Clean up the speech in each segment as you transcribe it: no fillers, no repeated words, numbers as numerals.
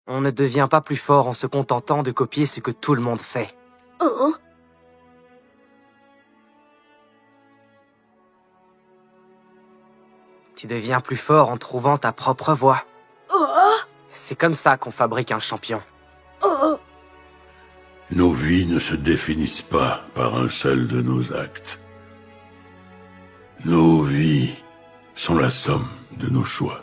On ne devient pas plus fort en se contentant de copier ce que tout le monde fait. Oh. Tu deviens plus fort en trouvant ta propre voie. Oh. C'est comme ça qu'on fabrique un champion. Oh. Nos vies ne se définissent pas par un seul de nos actes. Nos vies sont la somme de nos choix.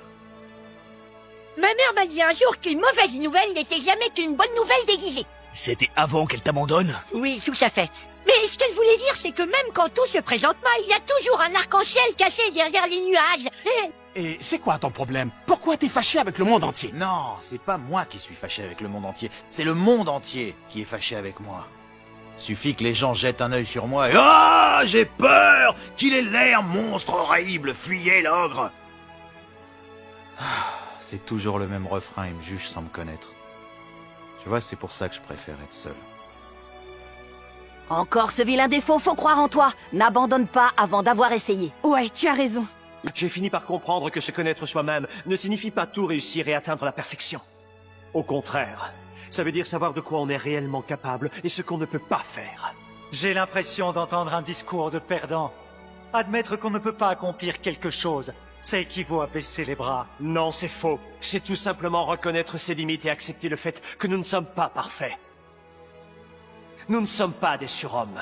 Ma mère m'a dit un jour qu'une mauvaise nouvelle n'était jamais qu'une bonne nouvelle déguisée. C'était avant qu'elle t'abandonne? Oui, tout à fait. Mais ce que je voulais dire, c'est que même quand tout se présente mal, il y a toujours un arc-en-ciel caché derrière les nuages. Et c'est quoi ton problème? Pourquoi t'es fâché avec le monde entier? Non, c'est pas moi qui suis fâché avec le monde entier. C'est le monde entier qui est fâché avec moi. Suffit que les gens jettent un œil sur moi et... Ah, j'ai peur qu'il ait l'air monstre horrible, fuyez l'ogre. C'est toujours le même refrain, il me juge sans me connaître. Tu vois, c'est pour ça que je préfère être seul. Encore ce vilain défaut, faut croire en toi. N'abandonne pas avant d'avoir essayé. Ouais, tu as raison. J'ai fini par comprendre que se connaître soi-même ne signifie pas tout réussir et atteindre la perfection. Au contraire, ça veut dire savoir de quoi on est réellement capable et ce qu'on ne peut pas faire. J'ai l'impression d'entendre un discours de perdant. Admettre qu'on ne peut pas accomplir quelque chose, ça équivaut à baisser les bras. Non, c'est faux. C'est tout simplement reconnaître ses limites et accepter le fait que nous ne sommes pas parfaits. Nous ne sommes pas des surhommes.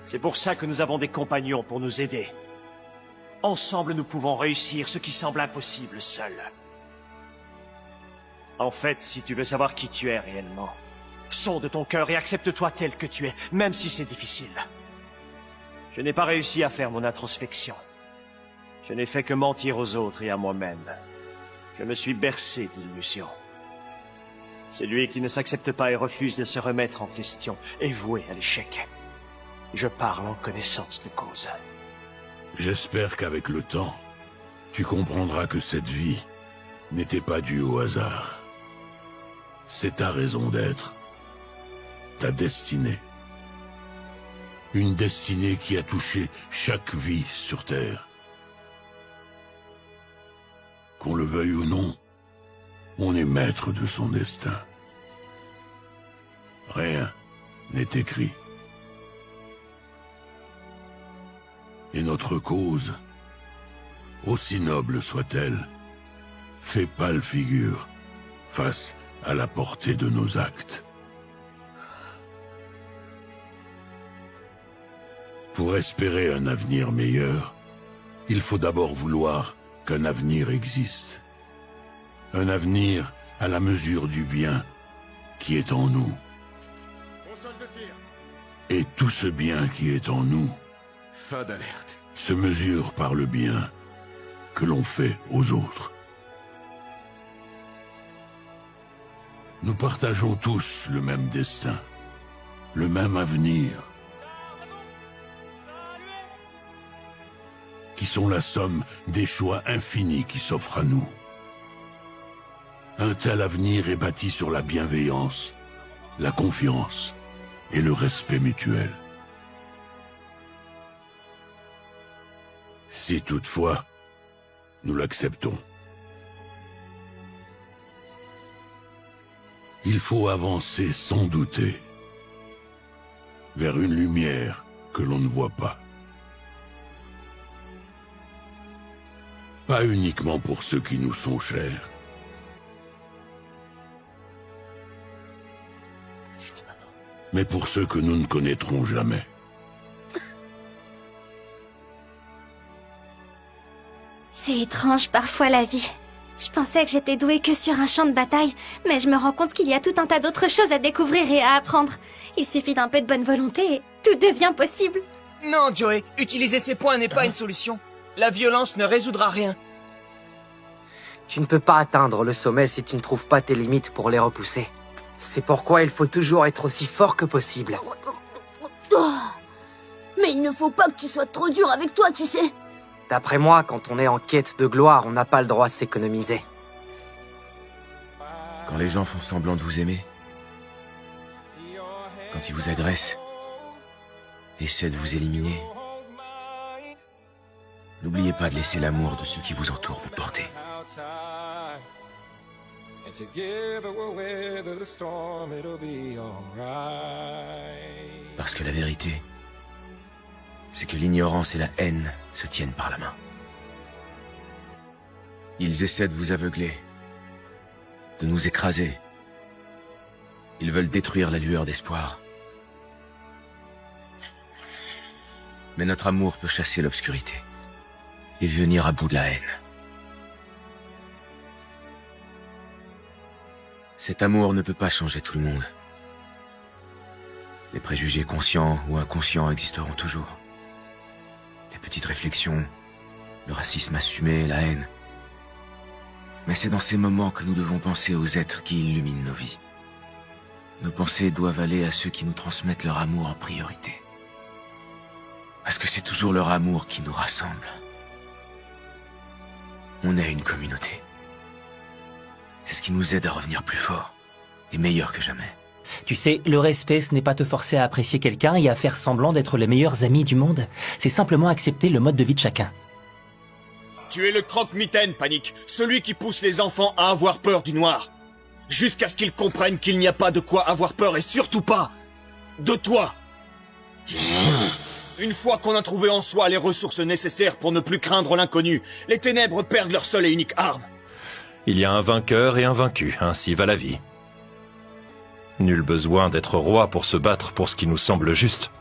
C'est pour ça que nous avons des compagnons pour nous aider. Ensemble, nous pouvons réussir ce qui semble impossible seul. En fait, si tu veux savoir qui tu es réellement, sonde ton cœur et accepte-toi tel que tu es, même si c'est difficile. Je n'ai pas réussi à faire mon introspection. Je n'ai fait que mentir aux autres et à moi-même. Je me suis bercé d'illusions. Celui qui ne s'accepte pas et refuse de se remettre en question est voué à l'échec. Je parle en connaissance de cause. J'espère qu'avec le temps, tu comprendras que cette vie n'était pas due au hasard. C'est ta raison d'être, ta destinée. Une destinée qui a touché chaque vie sur Terre. Qu'on le veuille ou non, on est maître de son destin. Rien n'est écrit. Et notre cause, aussi noble soit-elle, fait pâle figure face à la portée de nos actes. Pour espérer un avenir meilleur, il faut d'abord vouloir qu'un avenir existe. Un avenir à la mesure du bien qui est en nous. Et tout ce bien qui est en nous se mesure par le bien que l'on fait aux autres. Nous partageons tous le même destin, le même avenir, qui sont la somme des choix infinis qui s'offrent à nous. Un tel avenir est bâti sur la bienveillance, la confiance et le respect mutuel. Si toutefois, nous l'acceptons, il faut avancer sans douter vers une lumière que l'on ne voit pas. Pas uniquement pour ceux qui nous sont chers, mais pour ceux que nous ne connaîtrons jamais. C'est étrange parfois la vie. Je pensais que j'étais douée que sur un champ de bataille, mais je me rends compte qu'il y a tout un tas d'autres choses à découvrir et à apprendre. Il suffit d'un peu de bonne volonté et tout devient possible. Non, Joey, utiliser ces points n'est pas une solution. La violence ne résoudra rien. Tu ne peux pas atteindre le sommet si tu ne trouves pas tes limites pour les repousser. C'est pourquoi il faut toujours être aussi fort que possible. Oh, mais il ne faut pas que tu sois trop dur avec toi, tu sais. D'après moi, quand on est en quête de gloire, on n'a pas le droit de s'économiser. Quand les gens font semblant de vous aimer, quand ils vous agressent, essaient de vous éliminer, n'oubliez pas de laisser l'amour de ceux qui vous entourent vous porter. Parce que la vérité, c'est que l'ignorance et la haine se tiennent par la main. Ils essaient de vous aveugler, de nous écraser. Ils veulent détruire la lueur d'espoir. Mais notre amour peut chasser l'obscurité et venir à bout de la haine. Cet amour ne peut pas changer tout le monde. Les préjugés conscients ou inconscients existeront toujours. Les petites réflexions, le racisme assumé, la haine. Mais c'est dans ces moments que nous devons penser aux êtres qui illuminent nos vies. Nos pensées doivent aller à ceux qui nous transmettent leur amour en priorité. Parce que c'est toujours leur amour qui nous rassemble. On est une communauté. C'est ce qui nous aide à revenir plus forts et meilleurs que jamais. Tu sais, le respect, ce n'est pas te forcer à apprécier quelqu'un et à faire semblant d'être les meilleurs amis du monde. C'est simplement accepter le mode de vie de chacun. Tu es le croque-mitaine, Panique, celui qui pousse les enfants à avoir peur du noir. Jusqu'à ce qu'ils comprennent qu'il n'y a pas de quoi avoir peur et surtout pas de toi. Une fois qu'on a trouvé en soi les ressources nécessaires pour ne plus craindre l'inconnu, les ténèbres perdent leur seule et unique arme. Il y a un vainqueur et un vaincu, ainsi va la vie. Nul besoin d'être roi pour se battre pour ce qui nous semble juste.